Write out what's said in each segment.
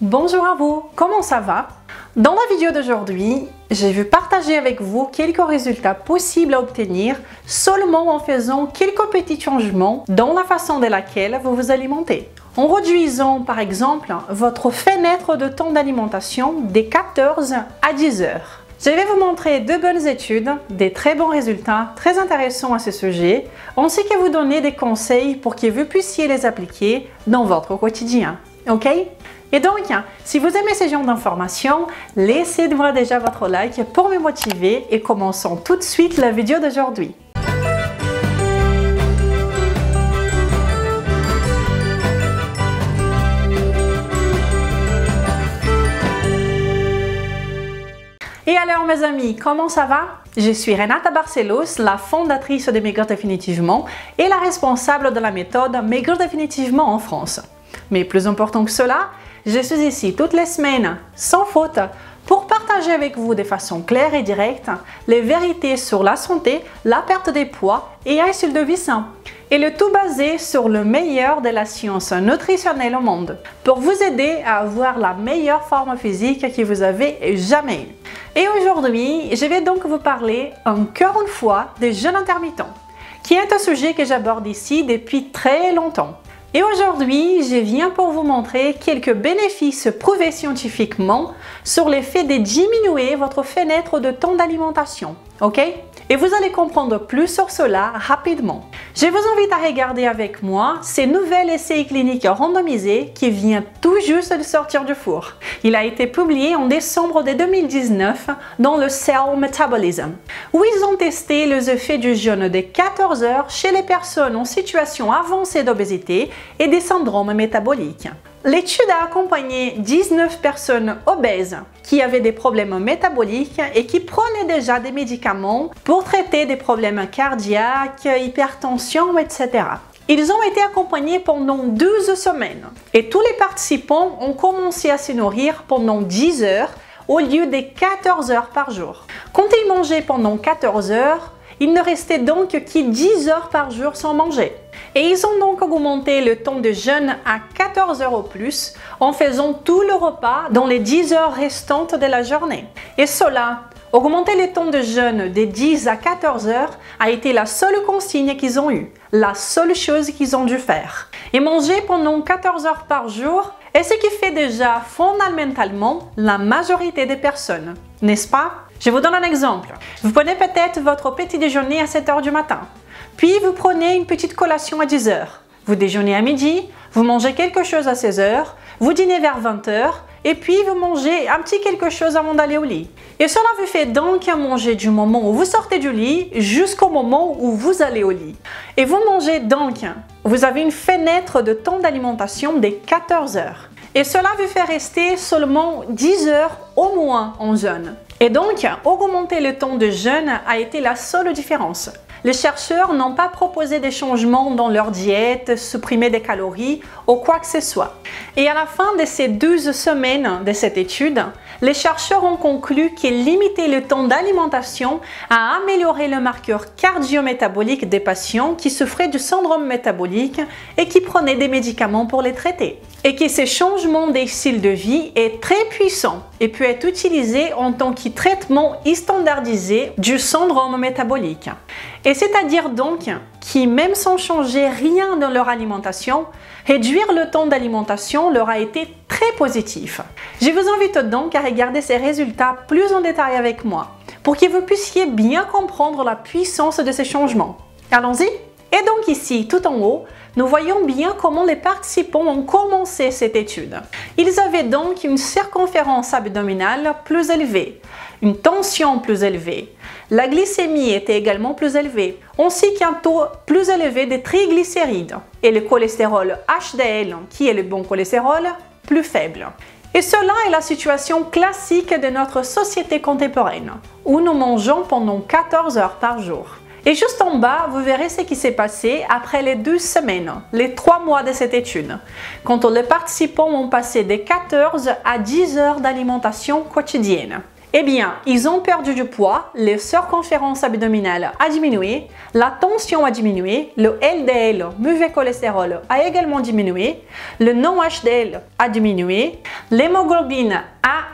Bonjour à vous, comment ça va? Dans la vidéo d'aujourd'hui, j'ai vu partager avec vous quelques résultats possibles à obtenir seulement en faisant quelques petits changements dans la façon de laquelle vous vous alimentez. En réduisant par exemple votre fenêtre de temps d'alimentation de 14 à 10 heures. Je vais vous montrer deux bonnes études, des très bons résultats très intéressants à ce sujet, ainsi que vous donner des conseils pour que vous puissiez les appliquer dans votre quotidien. Ok? Et donc, si vous aimez ce genre d'informations, laissez-moi déjà votre like pour me motiver et commençons tout de suite la vidéo d'aujourd'hui. Et alors mes amis, comment ça va? Je suis Renata Barcelos, la fondatrice de Maigrir Définitivement et la responsable de la méthode Maigrir Définitivement en France. Mais plus important que cela, je suis ici toutes les semaines, sans faute, pour partager avec vous de façon claire et directe les vérités sur la santé, la perte de poids et un style de vie sain. Et le tout basé sur le meilleur de la science nutritionnelle au monde, pour vous aider à avoir la meilleure forme physique que vous avez jamais eue. Et aujourd'hui, je vais donc vous parler encore une fois des jeûnes intermittents, qui est un sujet que j'aborde ici depuis très longtemps. Et aujourd'hui, je viens pour vous montrer quelques bénéfices prouvés scientifiquement sur l'effet de diminuer votre fenêtre de temps d'alimentation. Ok? Et vous allez comprendre plus sur cela rapidement. Je vous invite à regarder avec moi ce nouvel essai clinique randomisé qui vient tout juste de sortir du four. Il a été publié en décembre de 2019 dans le Cell Metabolism, où ils ont testé les effets du jeûne de 14 heures chez les personnes en situation avancée d'obésité et des syndromes métaboliques. L'étude a accompagné 19 personnes obèses qui avaient des problèmes métaboliques et qui prenaient déjà des médicaments pour traiter des problèmes cardiaques, hypertension, etc. Ils ont été accompagnés pendant 12 semaines et tous les participants ont commencé à se nourrir pendant 10 heures au lieu de 14 heures par jour. Quand ils mangeaient pendant 14 heures, il ne restait donc que 10 heures par jour sans manger. Et ils ont donc augmenté le temps de jeûne à 14 heures au plus en faisant tout le repas dans les 10 heures restantes de la journée. Et cela, augmenter le temps de jeûne de 10 à 14 heures a été la seule consigne qu'ils ont eue, la seule chose qu'ils ont dû faire. Et manger pendant 14 heures par jour est ce qui fait déjà fondamentalement la majorité des personnes, n'est-ce pas? Je vous donne un exemple. Vous prenez peut-être votre petit déjeuner à 7 heures du matin. Puis vous prenez une petite collation à 10 heures. Vous déjeunez à midi, vous mangez quelque chose à 16 heures, vous dînez vers 20 heures et puis vous mangez un petit quelque chose avant d'aller au lit. Et cela vous fait donc manger du moment où vous sortez du lit jusqu'au moment où vous allez au lit. Et vous mangez donc, vous avez une fenêtre de temps d'alimentation de 14 heures. Et cela vous fait rester seulement 10 heures au moins en jeûne. Et donc, augmenter le temps de jeûne a été la seule différence. Les chercheurs n'ont pas proposé des changements dans leur diète, supprimer des calories ou quoi que ce soit. Et à la fin de ces 12 semaines de cette étude, les chercheurs ont conclu que limiter le temps d'alimentation a amélioré le marqueur cardio-métabolique des patients qui souffraient du syndrome métabolique et qui prenaient des médicaments pour les traiter. Et que ce changement de style de vie est très puissant et peut être utilisé en tant que traitement standardisé du syndrome métabolique. Et c'est-à-dire donc que même sans changer rien dans leur alimentation, réduire le temps d'alimentation leur a été très positif. Je vous invite donc à regarder ces résultats plus en détail avec moi pour que vous puissiez bien comprendre la puissance de ces changements. Allons-y! Et donc ici, tout en haut, nous voyons bien comment les participants ont commencé cette étude. Ils avaient donc une circonférence abdominale plus élevée, une tension plus élevée, la glycémie était également plus élevée, ainsi qu'un taux plus élevé de triglycérides et le cholestérol HDL, qui est le bon cholestérol, plus faible. Et cela est la situation classique de notre société contemporaine, où nous mangeons pendant 14 heures par jour. Et juste en bas, vous verrez ce qui s'est passé après les 12 semaines, les 3 mois de cette étude, quand les participants ont passé de 14 à 10 heures d'alimentation quotidienne. Eh bien, ils ont perdu du poids, les circonférences abdominales a diminué, la tension a diminué, le LDL, mauvais cholestérol, a également diminué, le non-HDL a diminué, l'hémoglobine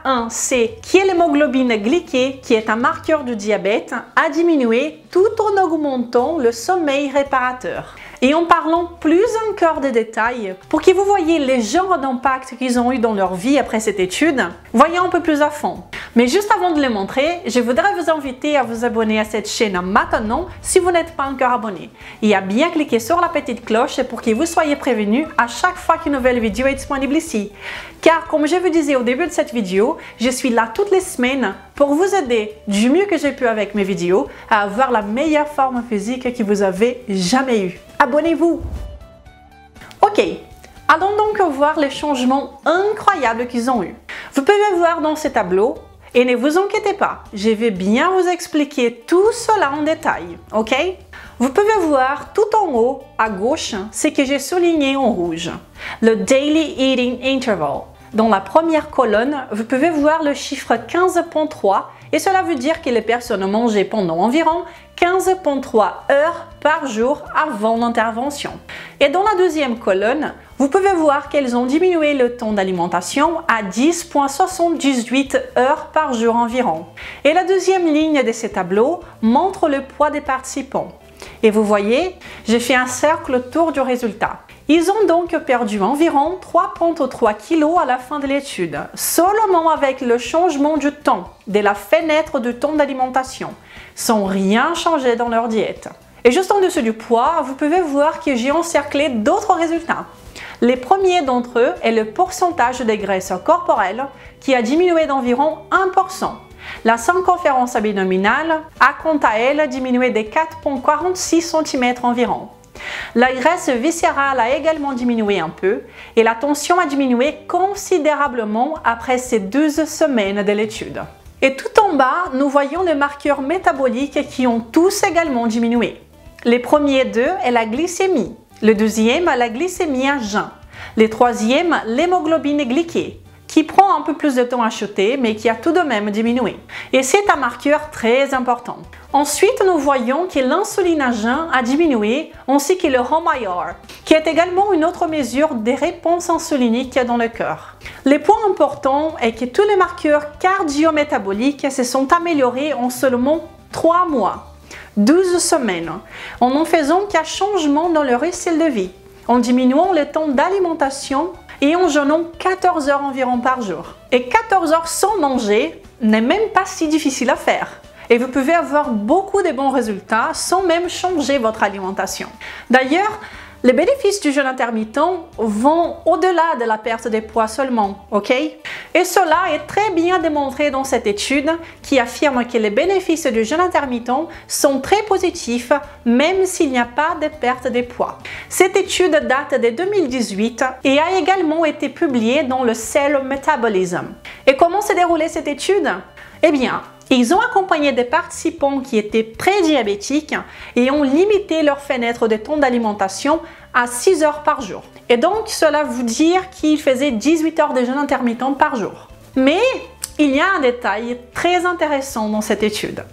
A1C, qui est l'hémoglobine glyquée, qui est un marqueur du diabète, a diminué tout en augmentant le sommeil réparateur. Et en parlant plus encore de détails, pour que vous voyez les genres d'impact qu'ils ont eu dans leur vie après cette étude, voyons un peu plus à fond. Mais juste avant de les montrer, je voudrais vous inviter à vous abonner à cette chaîne maintenant si vous n'êtes pas encore abonné. Et à bien cliquer sur la petite cloche pour que vous soyez prévenus à chaque fois qu'une nouvelle vidéo est disponible ici. Car comme je vous disais au début de cette vidéo, je suis là toutes les semaines pour vous aider du mieux que j'ai pu avec mes vidéos à avoir la meilleure forme physique que vous avez jamais eue. Abonnez-vous! Ok, allons donc voir les changements incroyables qu'ils ont eus. Vous pouvez voir dans ce tableau, et ne vous inquiétez pas, je vais bien vous expliquer tout cela en détail, ok? Vous pouvez voir tout en haut, à gauche, ce que j'ai souligné en rouge, le Daily Eating Interval. Dans la première colonne, vous pouvez voir le chiffre 15.3 et cela veut dire que les personnes mangeaient pendant environ 15.3 heures par jour avant l'intervention. Et dans la deuxième colonne, vous pouvez voir qu'elles ont diminué le temps d'alimentation à 10.78 heures par jour environ. Et la deuxième ligne de ces tableaux montre le poids des participants. Et vous voyez, j'ai fait un cercle autour du résultat. Ils ont donc perdu environ 3,3 kg à la fin de l'étude, seulement avec le changement du temps, de la fenêtre de temps d'alimentation, sans rien changer dans leur diète. Et juste en dessous du poids, vous pouvez voir que j'ai encerclé d'autres résultats. Les premiers d'entre eux est le pourcentage de graisse corporelle qui a diminué d'environ 1%. La circonférence abdominale a quant à elle diminué de 4,46 cm environ. La graisse viscérale a également diminué un peu et la tension a diminué considérablement après ces 12 semaines de l'étude. Et tout en bas, nous voyons les marqueurs métaboliques qui ont tous également diminué. Les premiers deux est la glycémie, le deuxième la glycémie à jeun, le troisième l'hémoglobine glyquée, qui prend un peu plus de temps à chuter mais qui a tout de même diminué. Et c'est un marqueur très important. Ensuite, nous voyons que l'insuline à jeun a diminué ainsi que le HOMA-IR, qui est également une autre mesure des réponses insuliniques dans le cœur. Le point important est que tous les marqueurs cardio-métaboliques se sont améliorés en seulement 3 mois, 12 semaines, en n'en faisant qu'un changement dans leur style de vie, en diminuant le temps d'alimentation et en jeûnant 14 heures environ par jour. Et 14 heures sans manger n'est même pas si difficile à faire. Et vous pouvez avoir beaucoup de bons résultats sans même changer votre alimentation. D'ailleurs, les bénéfices du jeûne intermittent vont au-delà de la perte de poids seulement, ok? Et cela est très bien démontré dans cette étude qui affirme que les bénéfices du jeûne intermittent sont très positifs même s'il n'y a pas de perte de poids. Cette étude date de 2018 et a également été publiée dans le Cell Metabolism. Et comment s'est déroulée cette étude? Eh bien, ils ont accompagné des participants qui étaient prédiabétiques et ont limité leur fenêtre de temps d'alimentation à 6 heures par jour. Et donc, cela veut dire qu'ils faisaient 18 heures de jeûne intermittent par jour. Mais il y a un détail très intéressant dans cette étude.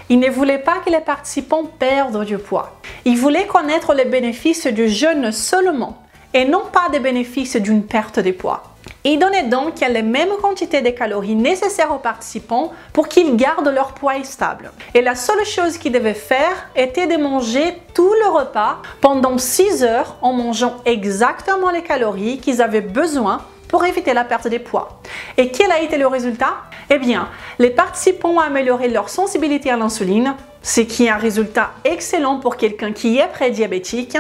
Ils ne voulaient pas que les participants perdent du poids. Ils voulaient connaître les bénéfices du jeûne seulement et non pas des bénéfices d'une perte de poids. Ils donnaient donc les mêmes quantités de calories nécessaires aux participants pour qu'ils gardent leur poids stable. Et la seule chose qu'ils devaient faire était de manger tout le repas pendant 6 heures en mangeant exactement les calories qu'ils avaient besoin pour éviter la perte de poids. Et quel a été le résultat? Eh bien, les participants ont amélioré leur sensibilité à l'insuline, ce qui est un résultat excellent pour quelqu'un qui est prédiabétique.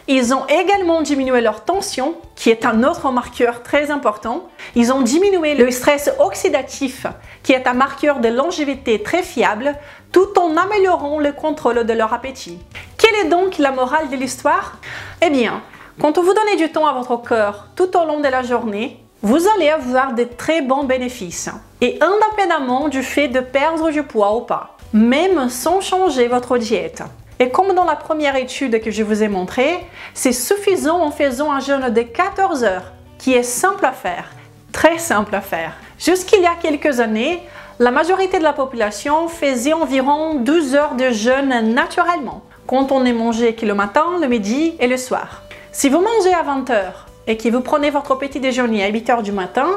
Ils ont également diminué leur tension, qui est un autre marqueur très important. Ils ont diminué le stress oxydatif, qui est un marqueur de longévité très fiable, tout en améliorant le contrôle de leur appétit. Quelle est donc la morale de l'histoire? Eh bien, quand vous donnez du temps à votre corps tout au long de la journée, vous allez avoir de très bons bénéfices, et indépendamment du fait de perdre du poids ou pas, même sans changer votre diète. Et comme dans la première étude que je vous ai montrée, c'est suffisant en faisant un jeûne de 14 heures, qui est simple à faire, très simple à faire. Jusqu'il y a quelques années, La majorité de la population faisait environ 12 heures de jeûne naturellement, quand on est mangé que le matin, le midi et le soir. Si vous mangez à 20 heures et que vous prenez votre petit déjeuner à 8 heures du matin,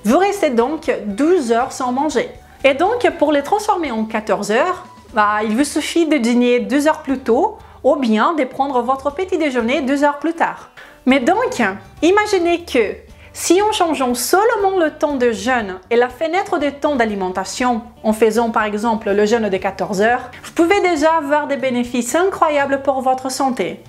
vous restez donc 12 heures sans manger. Et donc, pour les transformer en 14 heures, il vous suffit de dîner 2 heures plus tôt ou bien de prendre votre petit déjeuner 2 heures plus tard. Mais donc, imaginez que si en changeant seulement le temps de jeûne et la fenêtre de temps d'alimentation, en faisant par exemple le jeûne de 14 heures, vous pouvez déjà avoir des bénéfices incroyables pour votre santé.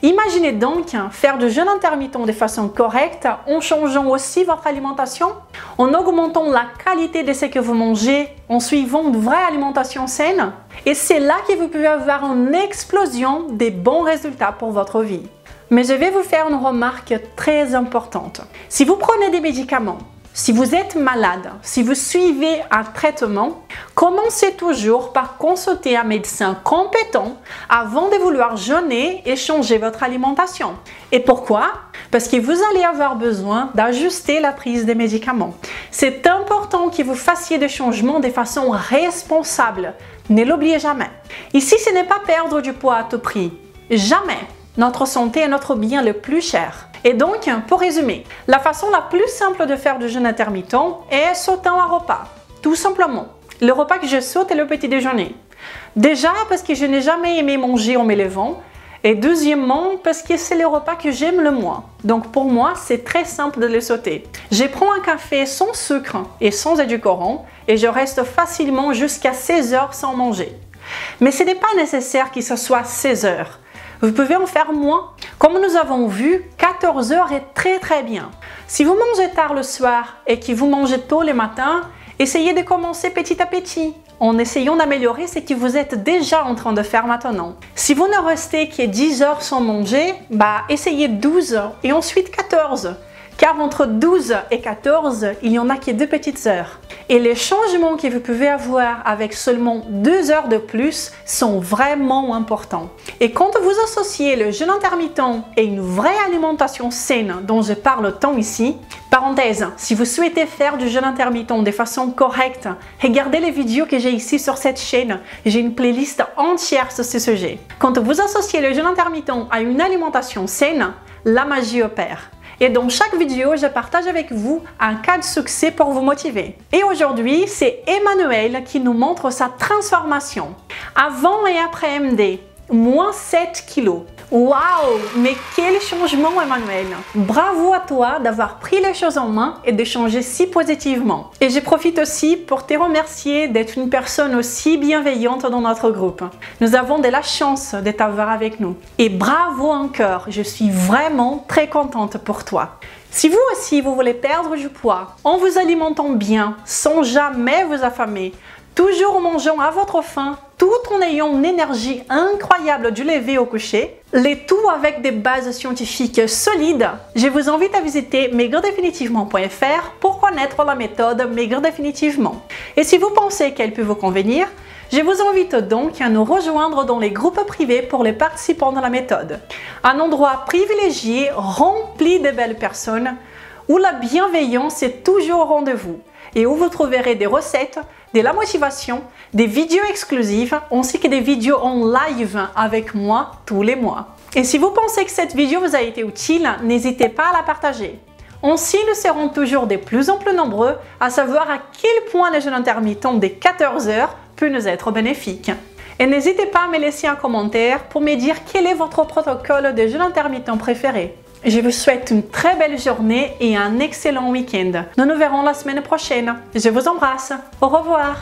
Imaginez donc faire du jeûne intermittent de façon correcte en changeant aussi votre alimentation, en augmentant la qualité de ce que vous mangez, en suivant une vraie alimentation saine. Et c'est là que vous pouvez avoir une explosion des bons résultats pour votre vie. Mais je vais vous faire une remarque très importante. Si vous prenez des médicaments, si vous êtes malade, si vous suivez un traitement, commencez toujours par consulter un médecin compétent avant de vouloir jeûner et changer votre alimentation. Et pourquoi? Parce que vous allez avoir besoin d'ajuster la prise des médicaments. C'est important que vous fassiez des changements de façon responsable. Ne l'oubliez jamais. Ici, ce n'est pas perdre du poids à tout prix. Jamais. Notre santé est notre bien le plus cher. Et donc, pour résumer, la façon la plus simple de faire du jeûne intermittent est sauter un repas. Tout simplement. Le repas que je saute est le petit déjeuner. Déjà parce que je n'ai jamais aimé manger en me levant. Et deuxièmement, parce que c'est le repas que j'aime le moins. Donc pour moi, c'est très simple de le sauter. Je prends un café sans sucre et sans édulcorant et je reste facilement jusqu'à 16 heures sans manger. Mais ce n'est pas nécessaire que ce soit 16 heures. Vous pouvez en faire moins. Comme nous avons vu, 14 heures est très bien. Si vous mangez tard le soir et que vous mangez tôt le matin, essayez de commencer petit à petit, en essayant d'améliorer ce que vous êtes déjà en train de faire maintenant. Si vous ne restez que 10 heures sans manger, essayez 12 et ensuite 14. Car entre 12 et 14, il n'y en a que 2 petites heures. Et les changements que vous pouvez avoir avec seulement 2 heures de plus sont vraiment importants. Et quand vous associez le jeûne intermittent et une vraie alimentation saine dont je parle tant ici, parenthèse, si vous souhaitez faire du jeûne intermittent de façon correcte, regardez les vidéos que j'ai ici sur cette chaîne. J'ai une playlist entière sur ce sujet. Quand vous associez le jeûne intermittent à une alimentation saine, la magie opère. Et dans chaque vidéo, je partage avec vous un cas de succès pour vous motiver. Et aujourd'hui, c'est Emmanuel qui nous montre sa transformation. Avant et après MD, moins 7 kilos. Waouh! Mais quel changement, Emmanuel! Bravo à toi d'avoir pris les choses en main et de changer si positivement. Et je profite aussi pour te remercier d'être une personne aussi bienveillante dans notre groupe. Nous avons de la chance de t'avoir avec nous. Et bravo encore, je suis vraiment très contente pour toi. Si vous aussi, vous voulez perdre du poids en vous alimentant bien, sans jamais vous affamer, toujours en mangeant à votre faim, tout en ayant une énergie incroyable du lever au coucher, le tout avec des bases scientifiques solides, je vous invite à visiter maigredefinitivement.fr pour connaître la méthode Maigre Définitivement. Et si vous pensez qu'elle peut vous convenir, je vous invite donc à nous rejoindre dans les groupes privés pour les participants de la méthode. Un endroit privilégié, rempli de belles personnes, où la bienveillance est toujours au rendez-vous et où vous trouverez des recettes, de la motivation, des vidéos exclusives ainsi que des vidéos en live avec moi tous les mois. Et si vous pensez que cette vidéo vous a été utile, n'hésitez pas à la partager. Ainsi, nous serons toujours de plus en plus nombreux à savoir à quel point le jeûne intermittent des 14 heures peut nous être bénéfique. Et n'hésitez pas à me laisser un commentaire pour me dire quel est votre protocole de jeûne intermittent préféré. Je vous souhaite une très belle journée et un excellent week-end. Nous nous verrons la semaine prochaine. Je vous embrasse. Au revoir.